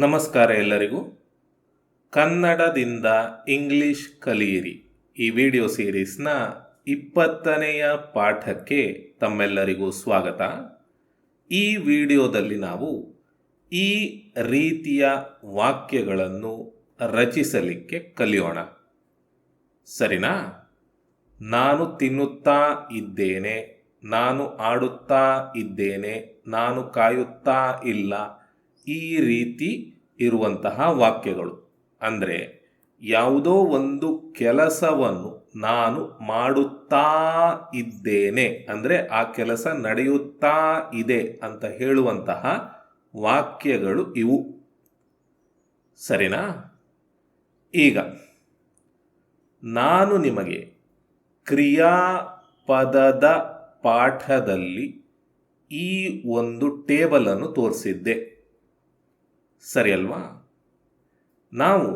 ನಮಸ್ಕಾರ ಎಲ್ಲರಿಗೂ. ಕನ್ನಡದಿಂದ ಇಂಗ್ಲಿಷ್ ಕಲಿಯಿರಿ ಈ ವಿಡಿಯೋ ಸೀರೀಸ್ನ 20ನೆಯ ಪಾಠಕ್ಕೆ ತಮ್ಮೆಲ್ಲರಿಗೂ ಸ್ವಾಗತ. ಈ ವಿಡಿಯೋದಲ್ಲಿ ನಾವು ಈ ರೀತಿಯ ವಾಕ್ಯಗಳನ್ನು ರಚಿಸಲಿಕ್ಕೆ ಕಲಿಯೋಣ. ಸರಿನಾ? ನಾನು ತಿನ್ನುತ್ತಾ ಇದ್ದೇನೆ, ನಾನು ಆಡುತ್ತಾ ಇದ್ದೇನೆ, ನಾನು ಕಾಯುತ್ತಾ ಇಲ್ಲ, ಈ ರೀತಿ ಇರುವಂತಹ ವಾಕ್ಯಗಳು. ಅಂದರೆ ಯಾವುದೋ ಒಂದು ಕೆಲಸವನ್ನು ನಾನು ಮಾಡುತ್ತಾ ಇದ್ದೇನೆ ಅಂದರೆ ಆ ಕೆಲಸ ನಡೆಯುತ್ತಾ ಇದೆ ಅಂತ ಹೇಳುವಂತಹ ವಾಕ್ಯಗಳು ಇವು. ಸರಿನಾ? ಈಗ ನಾನು ನಿಮಗೆ ಕ್ರಿಯಾಪದದ ಪಾಠದಲ್ಲಿ ಈ ಒಂದು ಟೇಬಲನ್ನು ತೋರಿಸಿದ್ದೆ. ಸರಿ ಅಲ್ವಾ? ನಾವು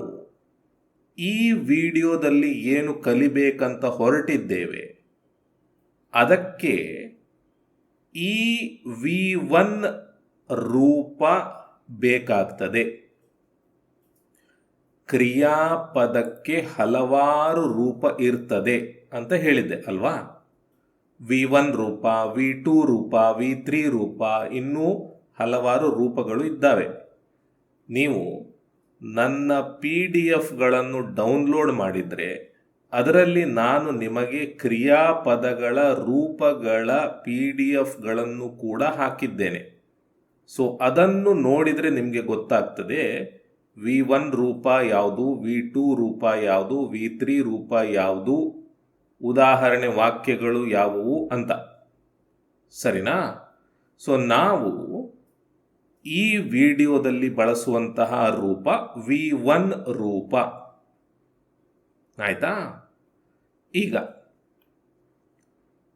ಈ ವಿಡಿಯೋದಲ್ಲಿ ಏನು ಕಲಿಬೇಕಂತ ಹೊರಟಿದ್ದೇವೆ ಅದಕ್ಕೆ ಈ V1 ರೂಪ ಬೇಕಾಗ್ತದೆ. ಕ್ರಿಯಾಪದಕ್ಕೆ ಹಲವಾರು ರೂಪ ಇರ್ತದೆ ಅಂತ ಹೇಳಿದ್ದೆ ಅಲ್ವಾ? V1 ರೂಪ, V2 ರೂಪ, V3 ರೂಪ, ಇನ್ನೂ ಹಲವಾರು ರೂಪಗಳು ಇದ್ದಾವೆ. ನೀವು ನನ್ನ PDF ಡೌನ್ಲೋಡ್ ಮಾಡಿದರೆ ಅದರಲ್ಲಿ ನಾನು ನಿಮಗೆ ಕ್ರಿಯಾಪದಗಳ ರೂಪಗಳ PDF ಕೂಡ ಹಾಕಿದ್ದೇನೆ. ಸೊ ಅದನ್ನು ನೋಡಿದರೆ ನಿಮಗೆ ಗೊತ್ತಾಗ್ತದೆ V1 ರೂಪ ಯಾವುದು, V2 ರೂಪ ಯಾವುದು, V3 ರೂಪ ಯಾವುದು, ಉದಾಹರಣೆ ವಾಕ್ಯಗಳು ಯಾವುವು ಅಂತ. ಸರಿನಾ? ಸೊ ನಾವು ಈ ವಿಡಿಯೋದಲ್ಲಿ ಬಳಸುವಂತಹ ರೂಪ V1 ರೂಪ. ಆಯ್ತಾ? ಈಗ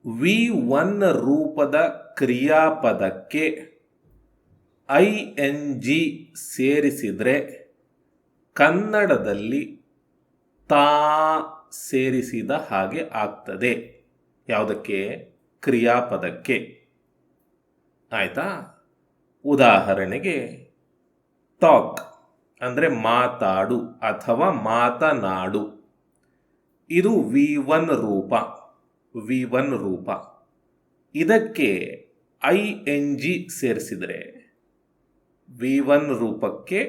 V1 ರೂಪದ ಕ್ರಿಯಾಪದಕ್ಕೆ ING ಸೇರಿಸಿದರೆ ಕನ್ನಡದಲ್ಲಿ ತಾ ಸೇರಿಸಿದ ಹಾಗೆ ಆಗ್ತದೆ. ಯಾವುದಕ್ಕೆ? ಕ್ರಿಯಾಪದಕ್ಕೆ. ಆಯ್ತಾ? ಉದಾಹರಣೆಗೆ ಟಾಕ್ ಅಂದರೆ ಮಾತಾಡು ಅಥವಾ ಮಾತನಾಡು. ಇದು V1 ರೂಪ. V1 ರೂಪ. ಇದಕ್ಕೆ ING ಸೇರಿಸಿದರೆ, V1 ರೂಪಕ್ಕೆ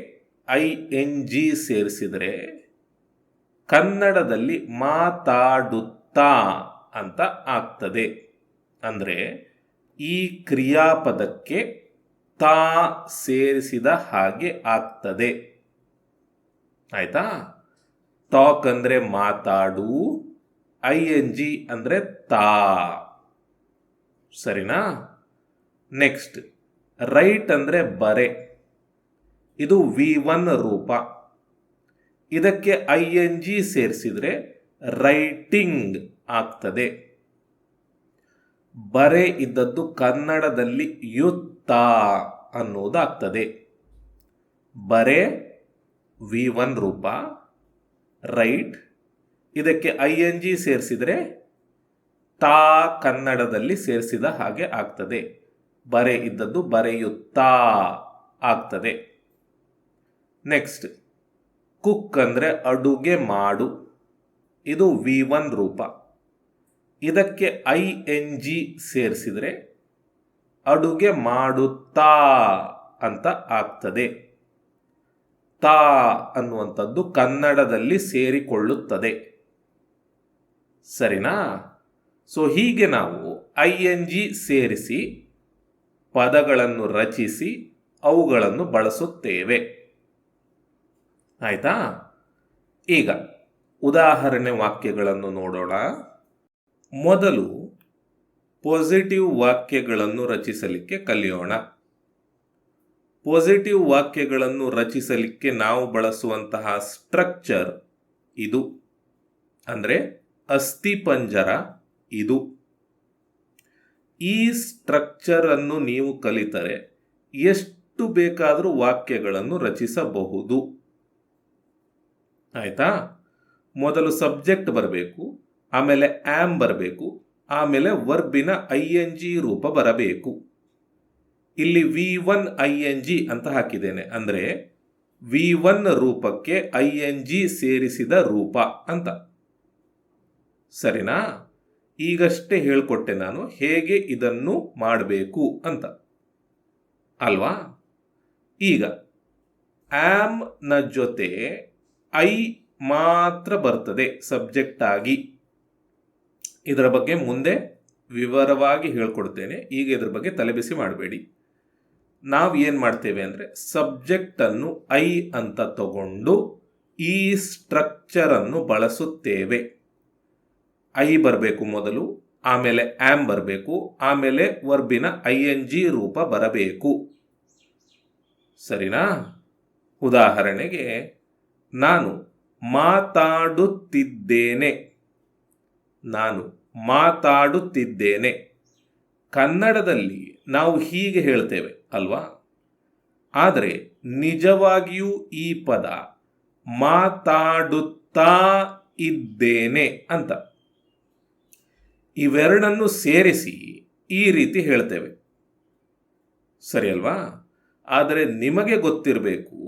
ING ಸೇರಿಸಿದರೆ ಕನ್ನಡದಲ್ಲಿ ಮಾತಾಡುತ್ತಾ ಅಂತ ಆಗ್ತದೆ. ಅಂದರೆ ಈ ಕ್ರಿಯಾಪದಕ್ಕೆ ತಾ ಸೇರಿಸಿದ ಹಾಗೆ ಆಗ್ತದೆ. ಆಯ್ತಾ? ಟಾಕ್ ಅಂದರೆ ಮಾತಾಡು, ING ಅಂದರೆ ತಾ. ಸರಿನಾ? ನೆಕ್ಸ್ಟ್ ರೈಟ್ ಅಂದರೆ ಬರೆ. ಇದು V1 ರೂಪ. ಇದಕ್ಕೆ ING ಸೇರಿಸಿದರೆ ರೈಟಿಂಗ್ ಆಗ್ತದೆ. ಬರೆ ಇದ್ದದ್ದು ಕನ್ನಡದಲ್ಲಿ ಯುತ್ತ ಅನ್ನೋದಾಗ್ತದೆ. ಬರೆ V1 ರೂಪ. ರೈಟ್ ಇದಕ್ಕೆ ING ಸೇರಿಸಿದರೆ ತಾ ಕನ್ನಡದಲ್ಲಿ ಸೇರಿಸಿದ ಹಾಗೆ ಆಗ್ತದೆ. ಬರೆ ಇದ್ದದ್ದು ಬರೆಯುತ್ತಾ ಆಗ್ತದೆ. ನೆಕ್ಸ್ಟ್ ಕುಕ್ ಅಂದರೆ ಅಡುಗೆ ಮಾಡು. ಇದು V1 ರೂಪ. ಇದಕ್ಕೆ ING ಸೇರಿಸಿದರೆ ಅಡುಗೆ ಮಾಡುತ್ತಾ ಅಂತ ಆಗ್ತದೆ. ತಾ ಅನ್ನುವಂಥದ್ದು ಕನ್ನಡದಲ್ಲಿ ಸೇರಿಕೊಳ್ಳುತ್ತದೆ. ಸರಿನಾ? ಸೊ ಹೀಗೆ ನಾವು ING ಸೇರಿಸಿ ಪದಗಳನ್ನು ರಚಿಸಿ ಅವುಗಳನ್ನು ಬಳಸುತ್ತೇವೆ. ಆಯ್ತಾ? ಈಗ ಉದಾಹರಣೆ ವಾಕ್ಯಗಳನ್ನು ನೋಡೋಣ. ಮೊದಲು ಪಾಸಿಟಿವ್ ವಾಕ್ಯಗಳನ್ನು ರಚಿಸಲಿಕ್ಕೆ ಕಲಿಯೋಣ. ಪಾಸಿಟಿವ್ ವಾಕ್ಯಗಳನ್ನು ರಚಿಸಲಿಕ್ಕೆ ನಾವು ಬಳಸುವಂತಹ ಸ್ಟ್ರಕ್ಚರ್ ಇದು. ಅಂದರೆ ಅಸ್ಥಿಪಂಜರ ಇದು. ಈ ಸ್ಟ್ರಕ್ಚರ್ ಅನ್ನು ನೀವು ಕಲಿತರೆ ಎಷ್ಟು ಬೇಕಾದರೂ ವಾಕ್ಯಗಳನ್ನು ರಚಿಸಬಹುದು. ಆಯ್ತಾ? ಮೊದಲು ಸಬ್ಜೆಕ್ಟ್ ಬರಬೇಕು, ಆಮೇಲೆ ಆಮ್ ಬರಬೇಕು, ಆಮೇಲೆ ವರ್ಬಿನ ING ರೂಪ ಬರಬೇಕು. ಇಲ್ಲಿ V1 ING ಅಂತ ಹಾಕಿದ್ದೇನೆ. ಅಂದರೆ V1 ರೂಪಕ್ಕೆ ING ಸೇರಿಸಿದ ರೂಪ ಅಂತ. ಸರಿನಾ? ಈಗಷ್ಟೇ ಹೇಳ್ಕೊಟ್ಟೆ ನಾನು ಹೇಗೆ ಇದನ್ನು ಮಾಡಬೇಕು ಅಂತ ಅಲ್ವಾ. ಈಗ ಆಮ್ ನ ಜೊತೆ ಐ ಮಾತ್ರ ಬರ್ತದೆ ಸಬ್ಜೆಕ್ಟ್ ಆಗಿ. ಇದರ ಬಗ್ಗೆ ಮುಂದೆ ವಿವರವಾಗಿ ಹೇಳ್ಕೊಡ್ತೇನೆ. ಈಗ ಇದ್ರ ಬಗ್ಗೆ ತಲೆಬಿಸಿ ಮಾಡಬೇಡಿ. ನಾವು ಏನು ಮಾಡ್ತೇವೆ ಅಂದರೆ ಸಬ್ಜೆಕ್ಟನ್ನು ಐ ಅಂತ ತಗೊಂಡು ಈ ಸ್ಟ್ರಕ್ಚರನ್ನು ಬಳಸುತ್ತೇವೆ. ಐ ಬರಬೇಕು ಮೊದಲು, ಆಮೇಲೆ ಆಮ್ ಬರಬೇಕು, ಆಮೇಲೆ ವರ್ಬಿನ ING ರೂಪ ಬರಬೇಕು. ಸರಿನಾ? ಉದಾಹರಣೆಗೆ ನಾನು ಮಾತಾಡುತ್ತಿದ್ದೇನೆ. ನಾನು ಮಾತಾಡುತ್ತಿದ್ದೇನೆ. ಕನ್ನಡದಲ್ಲಿ ನಾವು ಹೀಗೆ ಹೇಳ್ತೇವೆ ಅಲ್ವಾ. ಆದರೆ ನಿಜವಾಗಿಯೂ ಈ ಪದ ಮಾತಾಡುತ್ತಾ ಇದ್ದೇನೆ ಅಂತ. ಇವೆರಡನ್ನು ಸೇರಿಸಿ ಈ ರೀತಿ ಹೇಳ್ತೇವೆ. ಸರಿ ಅಲ್ವಾ? ಆದರೆ ನಿಮಗೆ ಗೊತ್ತಿರಬೇಕು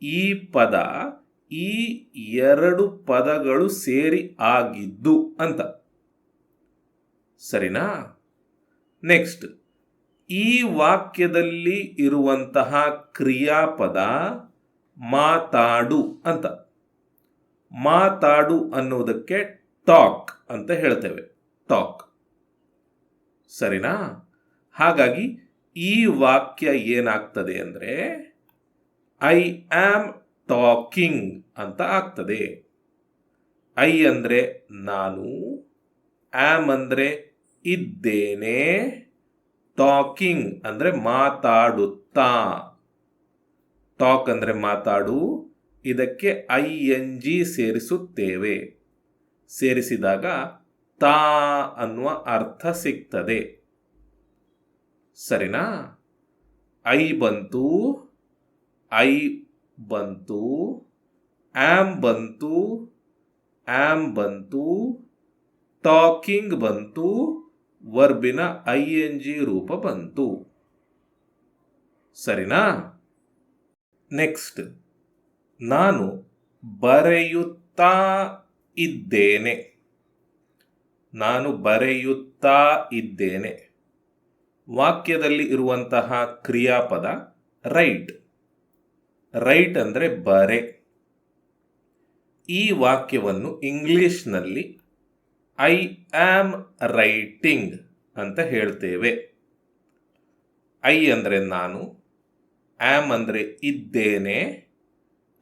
ಈ ಪದ ಈ ಎರಡು ಪದಗಳು ಸೇರಿ ಆಗಿದ್ದು ಅಂತ. ಸರಿನಾ? ನೆಕ್ಸ್ಟ್, ಈ ವಾಕ್ಯದಲ್ಲಿ ಇರುವಂತಹ ಕ್ರಿಯಾಪದ ಮಾತಾಡು ಅಂತ. ಮಾತಾಡು ಅನ್ನೋದಕ್ಕೆ ಟಾಕ್ ಅಂತ ಹೇಳ್ತೇವೆ. ಟಾಕ್. ಸರಿನಾ? ಹಾಗಾಗಿ ಈ ವಾಕ್ಯ ಏನಾಗ್ತದೆ ಅಂದರೆ ಐ ಆಮ್ ಟಾಕಿಂಗ್ ಅಂತ ಆಗ್ತದೆ. ಐ ಅಂದರೆ ನಾನು, ಆಮ್ ಅಂದರೆ ಇದ್ದೇನೆ, ಟಾಕಿಂಗ್ ಅಂದರೆ ಮಾತಾಡುತ್ತಾ. ಟಾಕ್ ಅಂದರೆ ಮಾತಾಡು, ಇದಕ್ಕೆ ING ಸೇರಿಸುತ್ತೇವೆ. ಸೇರಿಸಿದಾಗ ತಾ ಅನ್ನುವ ಅರ್ಥ ಸಿಗ್ತದೆ. ಸರಿನಾ? ಐ ಬಂತು, ಐ ಬಂತು, ಆಮ್ ಬಂತು, ಆಮ್ ಬಂತು, ಟಾಕಿಂಗ್ ಬಂತು, ವರ್ಬಿನ ING ರೂಪ ಬಂತು. ಸರಿನಾ? ನೆಕ್ಸ್ಟ್, ನಾನು ಬರೆಯುತ್ತಾ ಇದ್ದೇನೆ. ನಾನು ಬರೆಯುತ್ತಾ ಇದ್ದೇನೆ. ವಾಕ್ಯದಲ್ಲಿ ಇರುವಂತಹ ಕ್ರಿಯಾಪದ ರೈಟ್. ರೈಟ್ ಅಂದರೆ ಬರೆ. ಈ ವಾಕ್ಯವನ್ನು ಇಂಗ್ಲಿಷ್ನಲ್ಲಿ ಐ ಆಮ್ ರೈಟಿಂಗ್ ಅಂತ ಹೇಳ್ತೇವೆ. ಐ ಅಂದರೆ ನಾನು, ಆಮ್ ಅಂದರೆ ಇದ್ದೇನೆ,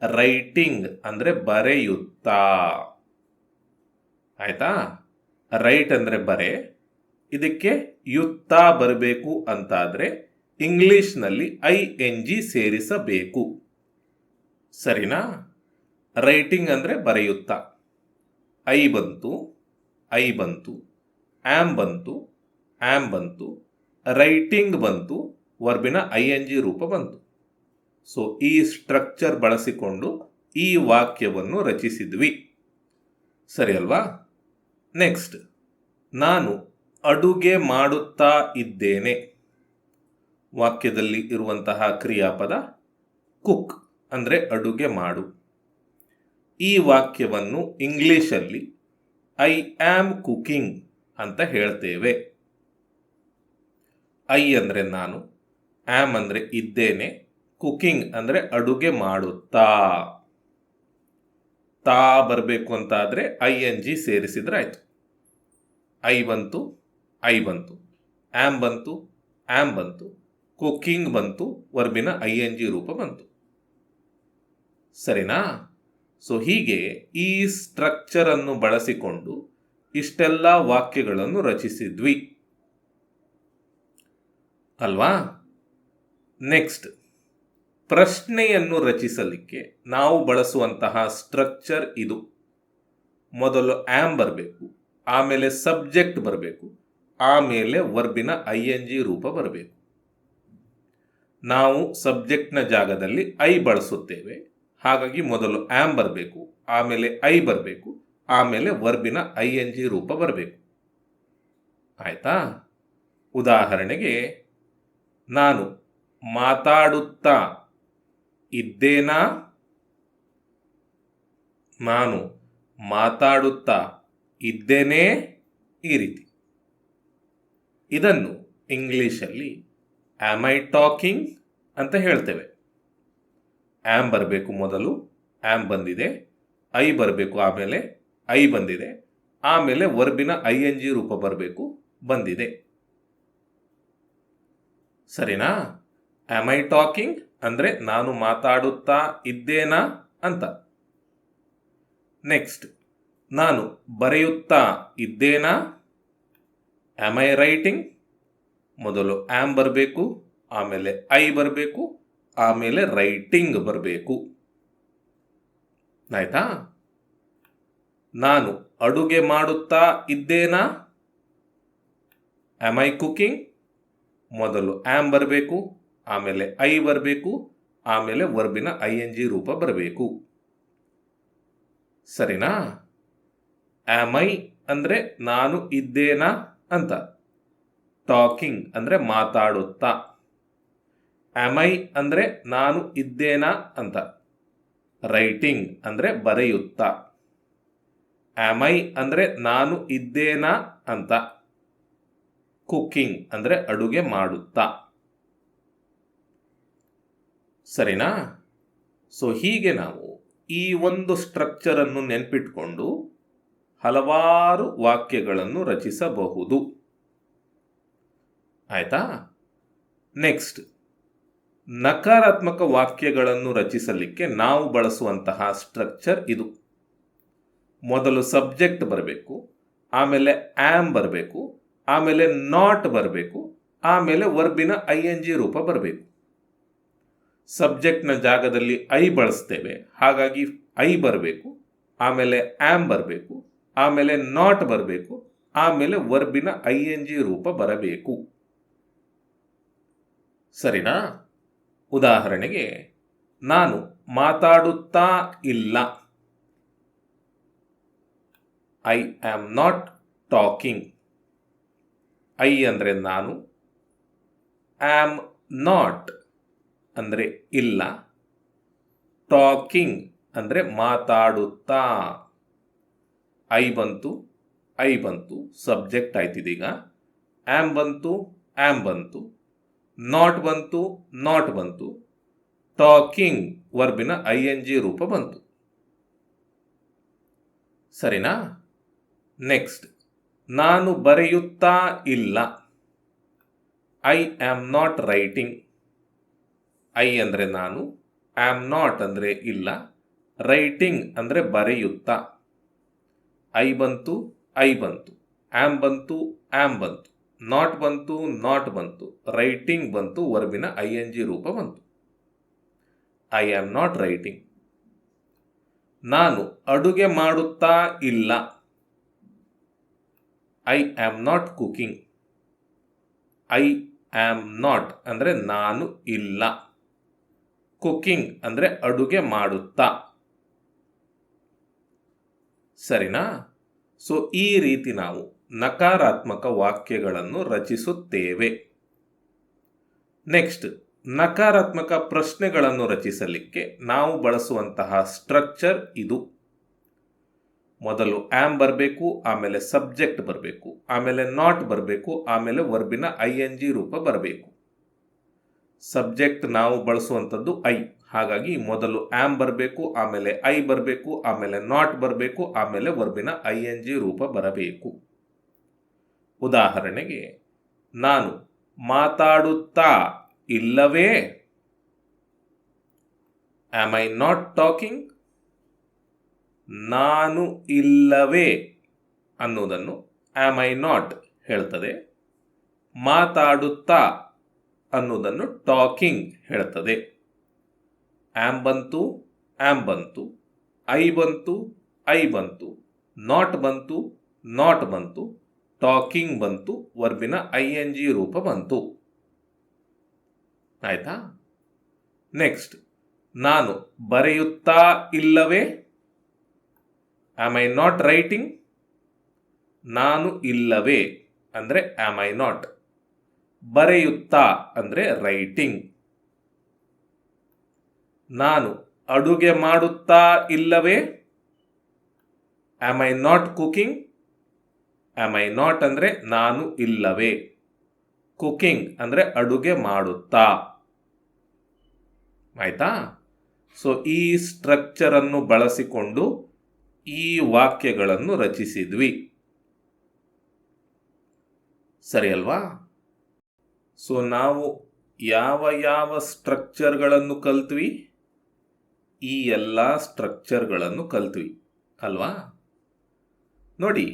ರೈಟಿಂಗ್ ಅಂದರೆ ಬರೆಯುತ್ತಾ. ಆಯ್ತಾ? ರೈಟ್ ಅಂದರೆ ಬರೆ. ಇದಕ್ಕೆ ಯುತ್ತಾ ಬರಬೇಕು ಅಂತಾದರೆ ಇಂಗ್ಲಿಷ್ನಲ್ಲಿ ING ಸೇರಿಸಬೇಕು. ಸರಿನಾ? ರೈಟಿಂಗ್ ಅಂದರೆ ಬರೆಯುತ್ತಾ. ಐ ಬಂತು, ಐ ಬಂತು, ಆಮ್ ಬಂತು, ಆಮ್ ಬಂತು, ರೈಟಿಂಗ್ ಬಂತು, ವರ್ಬಿನ ING ರೂಪ ಬಂತು. ಸೊ ಈ ಸ್ಟ್ರಕ್ಚರ್ ಬಳಸಿಕೊಂಡು ಈ ವಾಕ್ಯವನ್ನು ರಚಿಸಿದ್ವಿ. ಸರಿ ಅಲ್ವಾ? ನೆಕ್ಸ್ಟ್, ನಾನು ಅಡುಗೆ ಮಾಡುತ್ತಾ ಇದ್ದೇನೆ. ವಾಕ್ಯದಲ್ಲಿ ಇರುವಂತಹ ಕ್ರಿಯಾಪದ ಕುಕ್ ಅಂದರೆ ಅಡುಗೆ ಮಾಡು. ಈ ವಾಕ್ಯವನ್ನು ಇಂಗ್ಲಿಷಲ್ಲಿ ಐ ಆಮ್ ಕುಕಿಂಗ್ ಅಂತ ಹೇಳ್ತೇವೆ. ಐ ಅಂದರೆ ನಾನು, ಆಮ್ ಅಂದರೆ ಇದ್ದೇನೆ, ಕುಕಿಂಗ್ ಅಂದರೆ ಅಡುಗೆ ಮಾಡುತ್ತಾ. ತಾ ಬರಬೇಕು ಅಂತಾದರೆ ING ಸೇರಿಸಿದ್ರೆ ಆಯಿತು. ಐ ಬಂತು, ಐ ಬಂತು, ಆಮ್ ಬಂತು, ಆಮ್ ಬಂತು, ಕುಕಿಂಗ್ ಬಂತು, ವರ್ಬಿನ ING ರೂಪ ಬಂತು. ಸರಿನಾ? ಸೊ ಹೀಗೆ ಈ ಸ್ಟ್ರಕ್ಚರನ್ನು ಬಳಸಿಕೊಂಡು ಇಷ್ಟೆಲ್ಲ ವಾಕ್ಯಗಳನ್ನು ರಚಿಸಿದ್ವಿ ಅಲ್ವಾ. ನೆಕ್ಸ್ಟ್, ಪ್ರಶ್ನೆಯನ್ನು ರಚಿಸಲಿಕ್ಕೆ ನಾವು ಬಳಸುವಂತಹ ಸ್ಟ್ರಕ್ಚರ್ ಇದು. ಮೊದಲು ಆಮ್ ಬರಬೇಕು, ಆಮೇಲೆ ಸಬ್ಜೆಕ್ಟ್ ಬರಬೇಕು, ಆಮೇಲೆ ವರ್ಬಿನ ING ರೂಪ ಬರಬೇಕು. ನಾವು ಸಬ್ಜೆಕ್ಟ್ನ ಜಾಗದಲ್ಲಿ ಐ ಬಳಸುತ್ತೇವೆ. ಹಾಗಾಗಿ ಮೊದಲು ಆಮ್ ಬರಬೇಕು, ಆಮೇಲೆ ಐ ಬರಬೇಕು, ಆಮೇಲೆ ವರ್ಬಿನ ING ರೂಪ ಬರಬೇಕು. ಆಯ್ತಾ? ಉದಾಹರಣೆಗೆ ನಾನು ಮಾತಾಡುತ್ತಾ ಇದ್ದೇನಾ, ನಾನು ಮಾತಾಡುತ್ತಾ ಇದ್ದೇನೆ, ಈ ರೀತಿ. ಇದನ್ನು ಇಂಗ್ಲೀಷಲ್ಲಿ ಆಮ್ ಐ ಟಾಕಿಂಗ್ ಅಂತ ಹೇಳ್ತೇವೆ. ಆಮ್ ಬರಬೇಕು ಮೊದಲು, ಆಮ್ ಬಂದಿದೆ, ಐ ಬರಬೇಕು, ಆಮೇಲೆ ಐ ಬಂದಿದೆ, ಆಮೇಲೆ ವರ್ಬಿನ ING ರೂಪ ಬರಬೇಕು, ಬಂದಿದೆ. ಸರಿನಾ? ಆಮ್ ಐ ಟಾಕಿಂಗ್ ಅಂದರೆ ನಾನು ಮಾತಾಡುತ್ತಾ ಇದ್ದೇನಾ ಅಂತ. ನೆಕ್ಸ್ಟ್, ನಾನು ಬರೆಯುತ್ತಾ ಇದ್ದೇನಾ, ಆಮ್ ಐ ರೈಟಿಂಗ್. ಮೊದಲು ಆಮ್ ಬರಬೇಕು, ಆಮೇಲೆ ಐ ಬರಬೇಕು, ಆಮೇಲೆ ರೈಟಿಂಗ್ ಬರಬೇಕು. ಆಯ್ತಾ? ನಾನು ಅಡುಗೆ ಮಾಡುತ್ತಾ ಇದ್ದೇನಾ, ಆಮ್ ಐ ಕುಕಿಂಗ್. ಮೊದಲು ಆಮ್ ಬರಬೇಕು, ಆಮೇಲೆ ಐ ಬರಬೇಕು, ಆಮೇಲೆ ವರ್ಬಿನ ING ರೂಪ ಬರಬೇಕು. ಸರಿನಾ? ಆಮ್ ಐ ಅಂದರೆ ನಾನು ಇದ್ದೇನಾ ಅಂತ. ಟಾಕಿಂಗ್ ಅಂದರೆ ಮಾತಾಡುತ್ತಾ. ಆಮ್ ಐ ಅಂದರೆ ನಾನು ಇದ್ದೇನಾ ಅಂತ. ರೈಟಿಂಗ್ ಅಂದರೆ ಬರೆಯುತ್ತಾ. ಆಮ್ ಐ ಅಂದರೆ ನಾನು ಇದ್ದೇನಾ ಅಂತ. ಕುಕ್ಕಿಂಗ್ ಅಂದರೆ ಅಡುಗೆ ಮಾಡುತ್ತಾ. ಸರಿನಾ? ಸೊ ಹೀಗೆ ನಾವು ಈ ಒಂದು ಸ್ಟ್ರಕ್ಚರನ್ನು ನೆನಪಿಟ್ಕೊಂಡು ಹಲವಾರು ವಾಕ್ಯಗಳನ್ನು ರಚಿಸಬಹುದು. ಆಯ್ತಾ? ನೆಕ್ಸ್ಟ್, ನಕಾರಾತ್ಮಕ ವಾಕ್ಯಗಳನ್ನು ರಚಿಸಲಿಕ್ಕೆ ನಾವು ಬಳಸುವಂತಹ ಸ್ಟ್ರಕ್ಚರ್ ಇದು. ಮೊದಲು ಸಬ್ಜೆಕ್ಟ್ ಬರಬೇಕು, ಆಮೇಲೆ ಆಮ್ ಬರಬೇಕು, ಆಮೇಲೆ ನಾಟ್ ಬರಬೇಕು, ಆಮೇಲೆ ವರ್ಬಿನ ING ರೂಪ ಬರಬೇಕು. ಸಬ್ಜೆಕ್ಟ್ನ ಜಾಗದಲ್ಲಿ ಐ ಬಳಸ್ತೇವೆ, ಹಾಗಾಗಿ ಐ ಬರಬೇಕು, ಆಮೇಲೆ ಆಮ್ ಬರಬೇಕು, ಆಮೇಲೆ ನಾಟ್ ಬರಬೇಕು, ಆಮೇಲೆ ವರ್ಬಿನ ING ರೂಪ ಬರಬೇಕು. ಸರಿನಾ? ಉದಾಹರಣೆಗೆ, ನಾನು ಮಾತಾಡುತ್ತಾ ಇಲ್ಲ, I am not talking. I ಅಂದರೆ ನಾನು, ಆಮ್ ನಾಟ್ ಅಂದರೆ ಇಲ್ಲ, ಟಾಕಿಂಗ್ ಅಂದರೆ ಮಾತಾಡುತ್ತಾ. ಐ ಬಂತು, ಐ ಬಂತು, ಸಬ್ಜೆಕ್ಟ್ ಆಯ್ತಿದೀಗ. ಆಮ್ ಬಂತು, ಆಮ್ ಬಂತು, ನಾಟ್ ಬಂತು, ನಾಟ್ ಬಂತು, ಟಾಕಿಂಗ್ ವರ್ಬಿನ ING ರೂಪ ಬಂತು. ಸರಿನಾ? ನೆಕ್ಸ್ಟ್, ನಾನು ಬರೆಯುತ್ತಾ ಇಲ್ಲ, I am not writing. I ಅಂದರೆ ನಾನು, ಆಮ್ ನಾಟ್ ಅಂದರೆ ಇಲ್ಲ, ರೈಟಿಂಗ್ ಅಂದರೆ ಬರೆಯುತ್ತಾ. ಐ ಬಂತು, ಐ ಬಂತು, ಆಮ್ ಬಂತು, ಆಮ್ ಬಂತು, ನಾಟ್ ಬಂತು, ನಾಟ್ ಬಂತು, ರೈಟಿಂಗ್ ಬಂತು, ವರ್ಬಿನ ING ರೂಪ ಬಂತು. I am not writing. ನಾನು ಅಡುಗೆ ಮಾಡುತ್ತಾ ಇಲ್ಲ, I am not cooking. I am not ಅಂದರೆ ನಾನು ಇಲ್ಲ, ಕುಕಿಂಗ್ ಅಂದರೆ ಅಡುಗೆ ಮಾಡುತ್ತಾ. ಸರಿನಾ? ಸೊ ಈ ರೀತಿ ನಾವು ನಕಾರಾತ್ಮಕ ವಾಕ್ಯಗಳನ್ನು ರಚಿಸುತ್ತೇವೆ. ನೆಕ್ಸ್ಟ್, ನಕಾರಾತ್ಮಕ ಪ್ರಶ್ನೆಗಳನ್ನು ರಚಿಸಲಿಕ್ಕೆ ನಾವು ಬಳಸುವಂತಹ ಸ್ಟ್ರಕ್ಚರ್ ಇದು. ಮೊದಲು ಆಮ್ ಬರಬೇಕು, ಆಮೇಲೆ ಸಬ್ಜೆಕ್ಟ್ ಬರಬೇಕು, ಆಮೇಲೆ ನಾಟ್ ಬರಬೇಕು, ಆಮೇಲೆ ವರ್ಬಿನ ING ರೂಪ ಬರಬೇಕು. ಸಬ್ಜೆಕ್ಟ್ ನಾವು ಬಳಸುವಂಥದ್ದು ಐ, ಹಾಗಾಗಿ ಮೊದಲು ಆಮ್ ಬರಬೇಕು, ಆಮೇಲೆ ಐ ಬರಬೇಕು, ಆಮೇಲೆ ನಾಟ್ ಬರಬೇಕು, ಆಮೇಲೆ ವರ್ಬಿನ ING ರೂಪ ಬರಬೇಕು. ಉದಾಹರಣೆಗೆ, ನಾನು ಮಾತಾಡುತ್ತಾ ಇಲ್ಲವೇ, ಆಮ್ ಐ ನಾಟ್ ಟಾಕಿಂಗ್. ನಾನು ಇಲ್ಲವೇ ಅನ್ನೋದನ್ನು ಆಮ್ ಐ ನಾಟ್ ಹೇಳ್ತದೆ. ಮಾತಾಡುತ್ತಾ ಅನ್ನೋದನ್ನು ಟಾಕಿಂಗ್ ಹೇಳ್ತದೆ. ಆಮ್ ಬಂತು, ಆಮ್ ಬಂತು, ಐ ಬಂತು, ಐ ಬಂತು, ನಾಟ್ ಬಂತು, ನಾಟ್ ಬಂತು, ಟಾಕಿಂಗ್ ಬಂತು, ವರ್ಬಿನ ING ರೂಪ ಬಂತು. ಆಯ್ತಾ? ನೆಕ್ಸ್ಟ್, ನಾನು ಬರೆಯುತ್ತಾ ಇಲ್ಲವೇ, ಆಮ್ ಐ ನಾಟ್ ರೈಟಿಂಗ್. ನಾನು ಇಲ್ಲವೇ ಅಂದರೆ ಆಮ್ ಐ ನಾಟ್, ಬರೆಯುತ್ತಾ ಅಂದರೆ ರೈಟಿಂಗ್. ನಾನು ಅಡುಗೆ ಮಾಡುತ್ತಾ ಇಲ್ಲವೇ? Am I not cooking? Am I not ಅಂದರೆ ನಾನು ಇಲ್ಲವೇ, ಕುಕಿಂಗ್ ಅಂದರೆ ಅಡುಗೆ ಮಾಡುತ್ತಾ. ಆಯ್ತಾ? ಸೊ ಈ ಸ್ಟ್ರಕ್ಚರನ್ನು ಬಳಸಿಕೊಂಡು ಈ ವಾಕ್ಯಗಳನ್ನು ರಚಿಸಿದ್ವಿ. ಸರಿ ಅಲ್ವಾ? ಸೊ ನಾವು ಯಾವ ಯಾವ ಸ್ಟ್ರಕ್ಚರ್ಗಳನ್ನು ಕಲ್ತ್ವಿ? ಈ ಎಲ್ಲ ಸ್ಟ್ರಕ್ಚರ್ಗಳನ್ನು ಕಲ್ತ್ವಿ ಅಲ್ವಾ? ನೋಡಿ,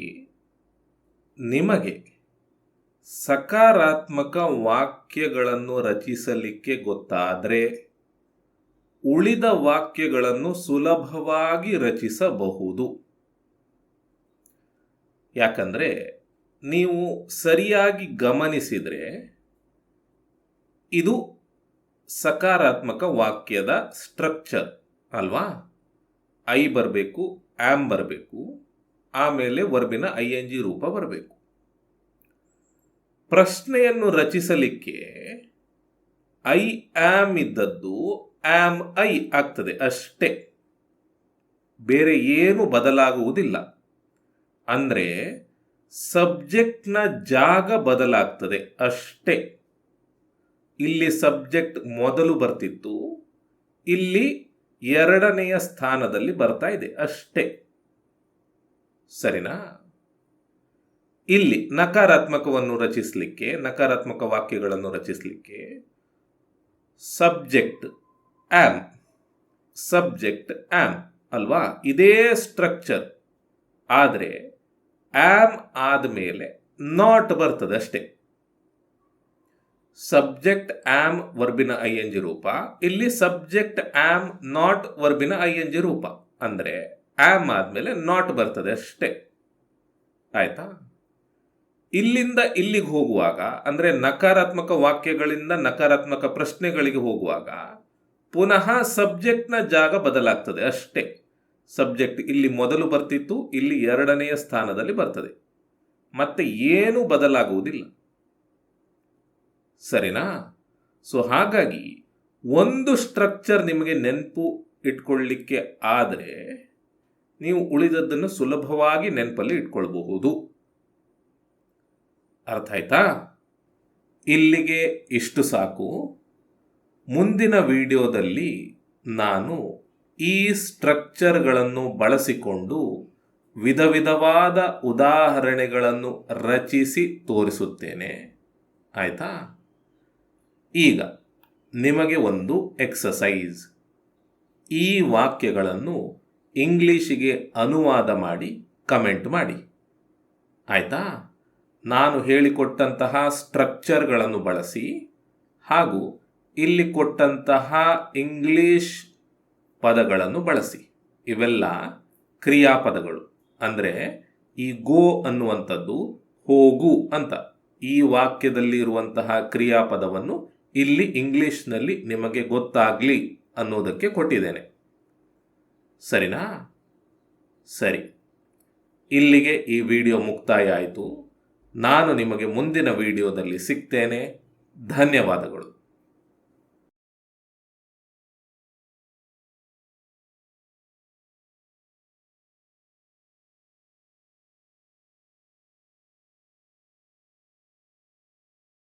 ನಿಮಗೆ ಸಕಾರಾತ್ಮಕ ವಾಕ್ಯಗಳನ್ನು ರಚಿಸಲಿಕ್ಕೆ ಗೊತ್ತಾದರೆ ಉಳಿದ ವಾಕ್ಯಗಳನ್ನು ಸುಲಭವಾಗಿ ರಚಿಸಬಹುದು. ಯಾಕಂದರೆ ನೀವು ಸರಿಯಾಗಿ ಗಮನಿಸಿದರೆ ಇದು ಸಕಾರಾತ್ಮಕ ವಾಕ್ಯದ ಸ್ಟ್ರಕ್ಚರ್ ಅಲ್ವಾ? ಐ ಬರಬೇಕು, ಆಮ್ ಬರಬೇಕು, ಆಮೇಲೆ ವರ್ಬಿನ ING ರೂಪ ಬರಬೇಕು. ಪ್ರಶ್ನೆಯನ್ನು ರಚಿಸಲಿಕ್ಕೆ ಐ ಆಮ್ ಇದ್ದದ್ದು ಆಮ್ ಐ ಆಗ್ತದೆ ಅಷ್ಟೇ, ಬೇರೆ ಏನು ಬದಲಾಗುವುದಿಲ್ಲ. ಅಂದರೆ ಸಬ್ಜೆಕ್ಟ್ನ ಜಾಗ ಬದಲಾಗ್ತದೆ ಅಷ್ಟೇ. ಇಲ್ಲಿ ಸಬ್ಜೆಕ್ಟ್ ಮೊದಲು ಬರ್ತಿತ್ತು, ಇಲ್ಲಿ ಎರಡನೆಯ ಸ್ಥಾನದಲ್ಲಿ ಬರ್ತಾ ಇದೆ ಅಷ್ಟೇ. ಸರಿನಾ? ಇಲ್ಲಿ ನಕಾರಾತ್ಮಕವನ್ನು ರಚಿಸಲಿಕ್ಕೆ, ನಕಾರಾತ್ಮಕ ವಾಕ್ಯಗಳನ್ನು ರಚಿಸಲಿಕ್ಕೆ ಸಬ್ಜೆಕ್ಟ್ ಆಮ್, ಸಬ್ಜೆಕ್ಟ್ ಆಮ್ ಅಲ್ವಾ? ಇದೇ ಸ್ಟ್ರಕ್ಚರ್. ಆದರೆ ಆಮ್ ಆದಮೇಲೆ ನಾಟ್ ಬರ್ತದೆ ಅಷ್ಟೇ. ಸಬ್ಜೆಕ್ಟ್ ಆಮ್ ವರ್ಬಿನ ING ರೂಪ, ಇಲ್ಲಿ ಸಬ್ಜೆಕ್ಟ್ ಆಮ್ ನಾಟ್ ವರ್ಬಿನ ING ರೂಪ. ಅಂದರೆ ಆಮ್ ಆದಮೇಲೆ ನಾಟ್ ಬರ್ತದೆ ಅಷ್ಟೇ. ಆಯ್ತಾ? ಇಲ್ಲಿಂದ ಇಲ್ಲಿಗೆ ಹೋಗುವಾಗ, ಅಂದರೆ ನಕಾರಾತ್ಮಕ ವಾಕ್ಯಗಳಿಂದ ನಕಾರಾತ್ಮಕ ಪ್ರಶ್ನೆಗಳಿಗೆ ಹೋಗುವಾಗ ಪುನಃ ಸಬ್ಜೆಕ್ಟ್ನ ಜಾಗ ಬದಲಾಗ್ತದೆ ಅಷ್ಟೇ. ಸಬ್ಜೆಕ್ಟ್ ಇಲ್ಲಿ ಮೊದಲು ಬರ್ತಿತ್ತು, ಇಲ್ಲಿ ಎರಡನೆಯ ಸ್ಥಾನದಲ್ಲಿ ಬರ್ತದೆ. ಮತ್ತೆ ಏನೂ ಬದಲಾಗುವುದಿಲ್ಲ. ಸರಿನಾ? ಸೊ ಹಾಗಾಗಿ ಒಂದು ಸ್ಟ್ರಕ್ಚರ್ ನಿಮಗೆ ನೆನಪು ಇಟ್ಕೊಳ್ಳಿಕ್ಕೆ ಆದರೆ ನೀವು ಉಳಿದದ್ದನ್ನು ಸುಲಭವಾಗಿ ನೆನಪಲ್ಲಿ ಇಟ್ಕೊಳ್ಬಹುದು. ಅರ್ಥ ಆಯ್ತಾ? ಇಲ್ಲಿಗೆ ಇಷ್ಟು ಸಾಕು. ಮುಂದಿನ ವಿಡಿಯೋದಲ್ಲಿ ನಾನು ಈ ಸ್ಟ್ರಕ್ಚರ್ಗಳನ್ನು ಬಳಸಿಕೊಂಡು ವಿಧ ವಿಧವಾದ ಉದಾಹರಣೆಗಳನ್ನು ರಚಿಸಿ ತೋರಿಸುತ್ತೇನೆ. ಆಯ್ತಾ? ಈಗ ನಿಮಗೆ ಒಂದು ಎಕ್ಸಸೈಸ್. ಈ ವಾಕ್ಯಗಳನ್ನು ಇಂಗ್ಲಿಷಿಗೆ ಅನುವಾದ ಮಾಡಿ ಕಮೆಂಟ್ ಮಾಡಿ. ಆಯ್ತಾ? ನಾನು ಹೇಳಿಕೊಟ್ಟಂತಹ ಸ್ಟ್ರಕ್ಚರ್ಗಳನ್ನು ಬಳಸಿ ಹಾಗೂ ಇಲ್ಲಿ ಕೊಟ್ಟಂತಹ ಇಂಗ್ಲಿಷ್ ಪದಗಳನ್ನು ಬಳಸಿ. ಇವೆಲ್ಲ ಕ್ರಿಯಾಪದಗಳು. ಅಂದರೆ ಈ ಗೋ ಅನ್ನುವಂಥದ್ದು ಹೋಗು ಅಂತ. ಈ ವಾಕ್ಯದಲ್ಲಿ ಇರುವಂತಹ ಕ್ರಿಯಾಪದವನ್ನು ಇಲ್ಲಿ ಇಂಗ್ಲಿಷ್ನಲ್ಲಿ ನಿಮಗೆ ಗೊತ್ತಾಗಲಿ ಅನ್ನೋದಕ್ಕೆ ಕೊಟ್ಟಿದ್ದೇನೆ. ಸರಿನಾ? ಸರಿ, ಇಲ್ಲಿಗೆ ಈ ವಿಡಿಯೋ ಮುಕ್ತಾಯ ಆಯಿತು. ನಾನು ನಿಮಗೆ ಮುಂದಿನ ವಿಡಿಯೋದಲ್ಲಿ ಸಿಗ್ತೇನೆ. ಧನ್ಯವಾದಗಳು.